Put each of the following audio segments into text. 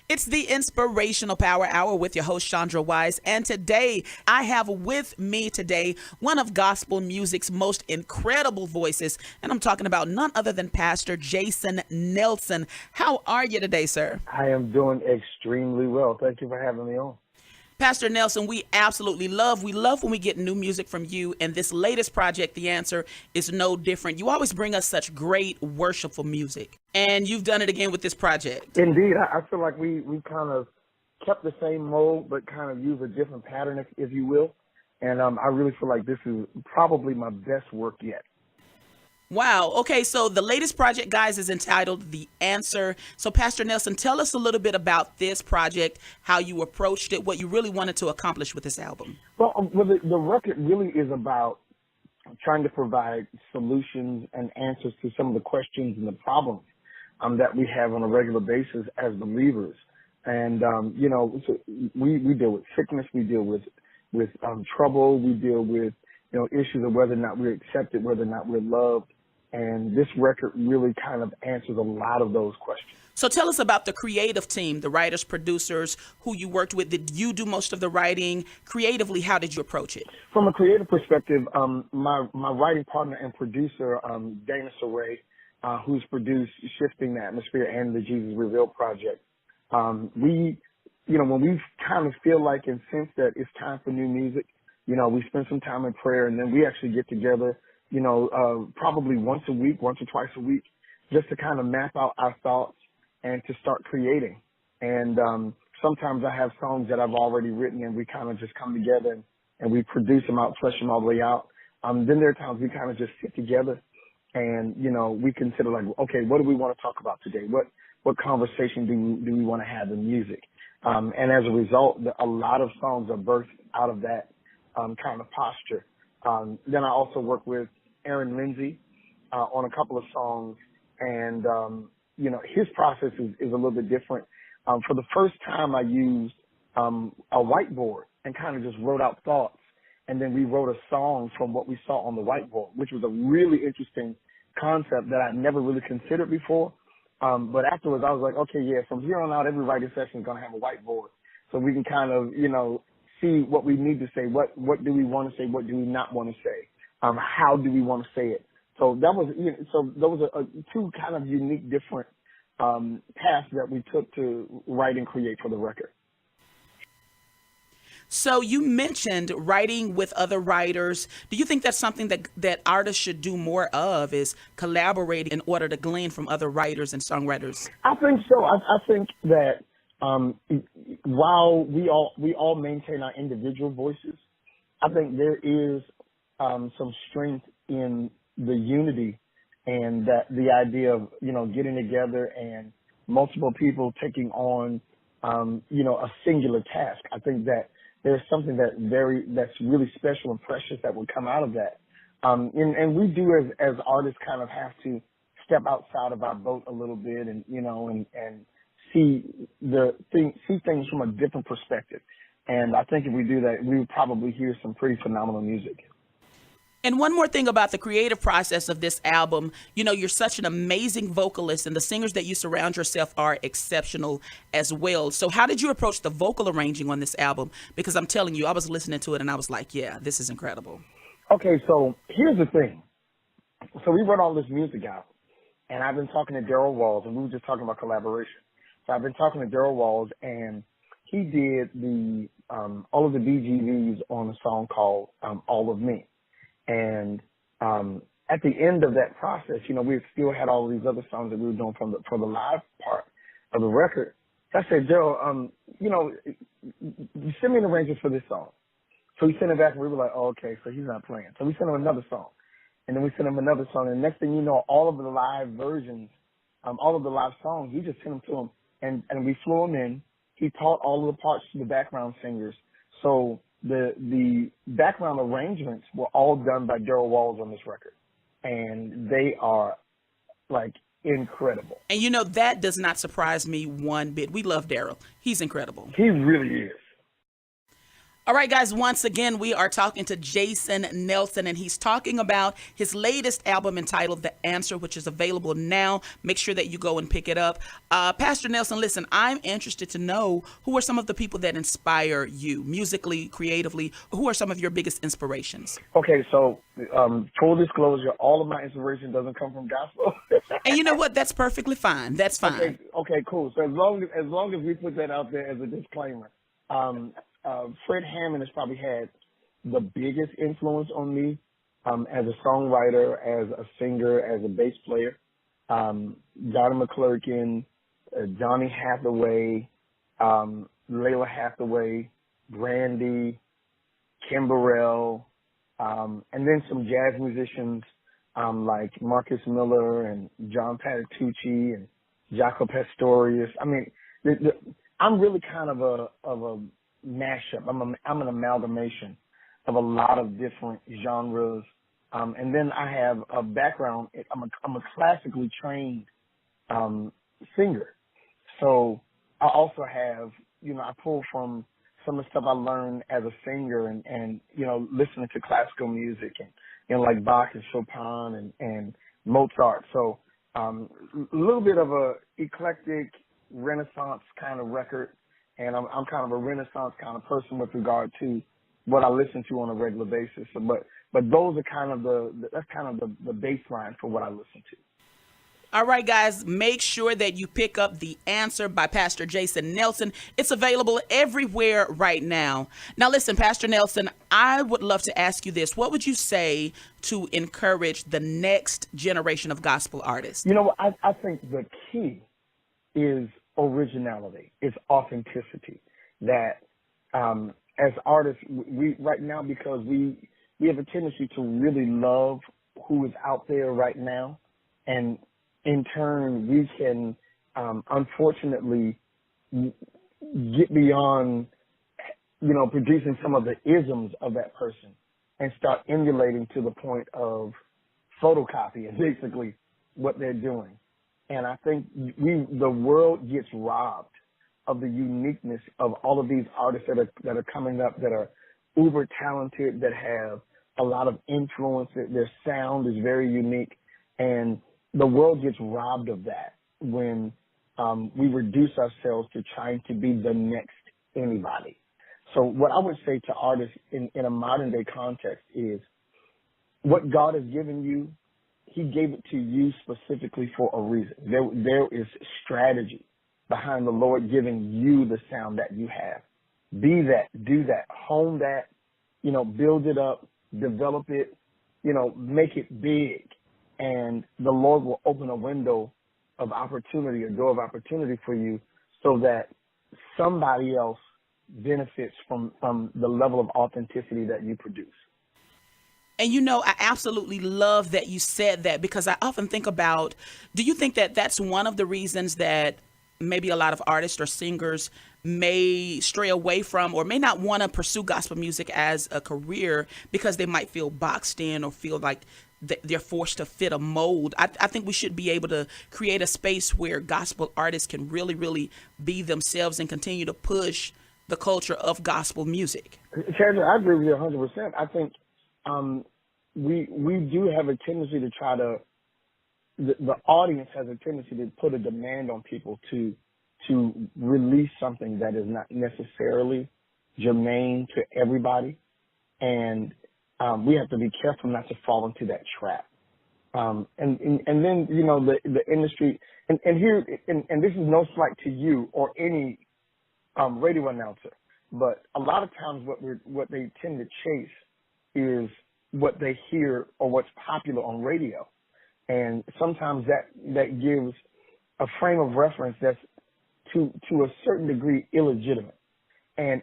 It's the Inspirational Power Hour with your host, Chandra Wise. And today, I have with me today one of gospel music's most incredible voices. And I'm talking about none other than Pastor Jason Nelson. How are you today, sir? I am doing extremely well. Thank you for having me on. Pastor Nelson, we love when we get new music from you. And this latest project, The Answer, is no different. You always bring us such great worshipful music. And you've done it again with this project. Indeed, I feel like we kind of kept the same mold, but kind of use a different pattern, if you will. And I really feel like this is probably my best work yet. Wow. Okay, so the latest project, guys, is entitled The Answer. So, Pastor Nelson, tell us a little bit about this project, how you approached it, what you really wanted to accomplish with this album. Well, the record really is about trying to provide solutions and answers to some of the questions and the problems that we have on a regular basis as believers. And, so we deal with sickness, we deal with trouble, we deal with, issues of whether or not we're accepted, whether or not we're loved. And this record really kind of answers a lot of those questions. So tell us about the creative team, the writers, producers, who you worked with. Did you do most of the writing? Creatively, how did you approach it? From a creative perspective, my writing partner and producer, Dana Saray, who's produced Shifting the Atmosphere and the Jesus Revealed project, when we kind of feel like and sense that it's time for new music, we spend some time in prayer, and then we actually get together, probably once a week, once or twice a week, just to kind of map out our thoughts and to start creating. And sometimes I have songs that I've already written, and we kind of just come together and we produce them out, flesh them all the way out. Then there are times we kind of just sit together and, we consider like, okay, what do we want to talk about today? What conversation do we want to have in music? And as a result, a lot of songs are birthed out of that kind of posture. Then I also work with Aaron Lindsay on a couple of songs, and his process is a little bit different. For the first time, I used a whiteboard and kind of just wrote out thoughts, and then we wrote a song from what we saw on the whiteboard, which was a really interesting concept that I'd never really considered before. But afterwards, I was like, okay, yeah, from here on out, every writing session is going to have a whiteboard, so we can kind of, see what we need to say, what do we want to say, what do we not want to say, how do we want to say it. So that was, so those are two kind of unique, different paths that we took to write and create for the record. So you mentioned writing with other writers. Do you think that's something that artists should do more of, is collaborating in order to glean from other writers and songwriters? I think so. I think that while we all maintain our individual voices, I think there is some strength in the unity and that the idea of, getting together and multiple people taking on, a singular task. I think that there's something that's really special and precious that would come out of that. And we do as artists kind of have to step outside of our boat a little bit and see things from a different perspective. And I think if we do that, we would probably hear some pretty phenomenal music. And one more thing about the creative process of this album, you're such an amazing vocalist, and the singers that you surround yourself are exceptional as well. So how did you approach the vocal arranging on this album? Because I'm telling you, I was listening to it and I was like, yeah, this is incredible. Okay, so here's the thing. So we wrote all this music out, and I've been talking to Daryl Walls, and we were just talking about collaboration. So I've been talking to Daryl Walls, and he did all of the BGVs on a song called All of Me. And at the end of that process, we still had all of these other songs that we were doing for the live part of the record. So I said, Daryl, send me an arrangement for this song. So he sent it back, and we were like, oh, okay, so he's not playing. So we sent him another song. And then we sent him another song. And the next thing you know, all of the live versions, all of the live songs, we just sent them to him. And we flew him in. He taught all of the parts to the background singers. So the background arrangements were all done by Daryl Walls on this record. And they are, like, incredible. And that does not surprise me one bit. We love Daryl. He's incredible. He really is. All right, guys, once again, we are talking to Jason Nelson, and he's talking about his latest album entitled The Answer, which is available now. Make sure that you go and pick it up. Pastor Nelson, listen, I'm interested to know who are some of the people that inspire you musically, creatively. Who are some of your biggest inspirations? Okay, so full disclosure, all of my inspiration doesn't come from gospel. And you know what? That's perfectly fine. That's fine. Okay, cool. So as long as we put that out there as a disclaimer, Fred Hammond has probably had the biggest influence on me as a songwriter, as a singer, as a bass player. Donnie McClurkin, Donny Hathaway, Layla Hathaway, Brandy, Kim Burrell, and then some jazz musicians like Marcus Miller and John Patitucci and Jaco Pastorius. I mean, I'm really kind of a mashup. I'm an amalgamation of a lot of different genres. And then I have a background. I'm a classically trained singer. So I also have, I pull from some of the stuff I learned as a singer and listening to classical music and like Bach and Chopin and Mozart. So a little bit of a eclectic Renaissance kind of record. And I'm kind of a Renaissance kind of person with regard to what I listen to on a regular basis. So, but those are kind of the baseline for what I listen to. All right, guys, make sure that you pick up The Answer by Pastor Jason Nelson. It's available everywhere right now. Now, listen, Pastor Nelson, I would love to ask you this. What would you say to encourage the next generation of gospel artists? I think the key is originality. It's authenticity. That as artists, we right now, because we have a tendency to really love who is out there right now, and in turn, we can, unfortunately, get beyond, producing some of the isms of that person and start emulating to the point of photocopying basically what they're doing. And I think the world gets robbed of the uniqueness of all of these artists that are coming up, that are uber talented, that have a lot of influence. Their sound is very unique, and the world gets robbed of that when we reduce ourselves to trying to be the next anybody. So what I would say to artists in a modern day context is, what God has given you, He gave it to you specifically for a reason. There is strategy behind the Lord giving you the sound that you have. Be that, do that, hone that, build it up, develop it, make it big. And the Lord will open a window of opportunity, a door of opportunity for you, so that somebody else benefits from the level of authenticity that you produce. And I absolutely love that you said that, because I often think about, do you think that that's one of the reasons that maybe a lot of artists or singers may stray away from or may not want to pursue gospel music as a career because they might feel boxed in or feel like they're forced to fit a mold? I think we should be able to create a space where gospel artists can really, really be themselves and continue to push the culture of gospel music. Chandra, I agree with you 100%. I think we do have a tendency to try to, the audience has a tendency to put a demand on people to release something that is not necessarily germane to everybody. And we have to be careful not to fall into that trap. And then, the industry, and this is no slight to you or any radio announcer, but a lot of times what they tend to chase is what they hear or what's popular on radio. And sometimes that gives a frame of reference that's to a certain degree illegitimate. And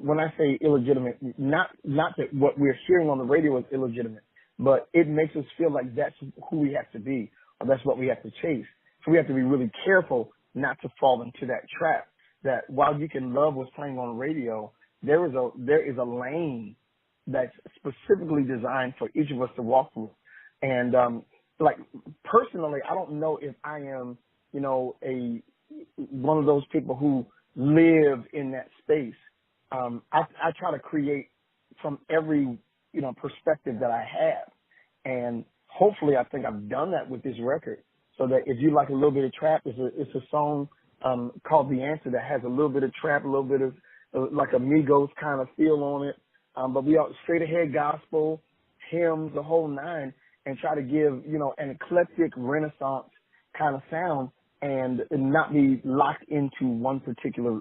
when I say illegitimate, not that what we're hearing on the radio is illegitimate, but it makes us feel like that's who we have to be, or that's what we have to chase. So we have to be really careful not to fall into that trap, that while you can love what's playing on radio, there is a lane that's specifically designed for each of us to walk through. And like personally, I don't know if I am, one of those people who live in that space I try to create from every, perspective that I have. And hopefully I think I've done that with this record. So that if you like a little bit of trap, it's a song, called The Answer that has a little bit of trap, a little bit of like a Migos kind of feel on it. But we are straight ahead gospel, hymns, the whole nine, and try to give, an eclectic Renaissance kind of sound and not be locked into one particular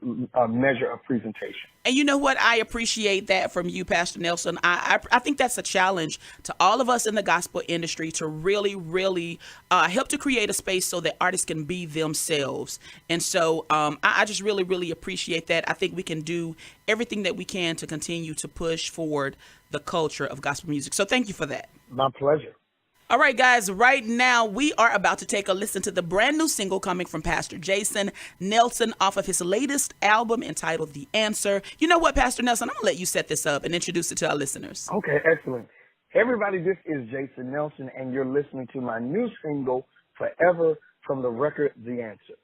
measure of presentation. And you know what? I appreciate that from you, Pastor Nelson. I think that's a challenge to all of us in the gospel industry to really, really help to create a space so that artists can be themselves. And so I just really, really appreciate that. I think we can do everything that we can to continue to push forward the culture of gospel music. So thank you for that. My pleasure. All right, guys, right now we are about to take a listen to the brand new single coming from Pastor Jason Nelson off of his latest album entitled The Answer. You know what, Pastor Nelson, I'm going to let you set this up and introduce it to our listeners. Okay, excellent. Hey, everybody, this is Jason Nelson, and you're listening to my new single, Forever, from the record The Answer.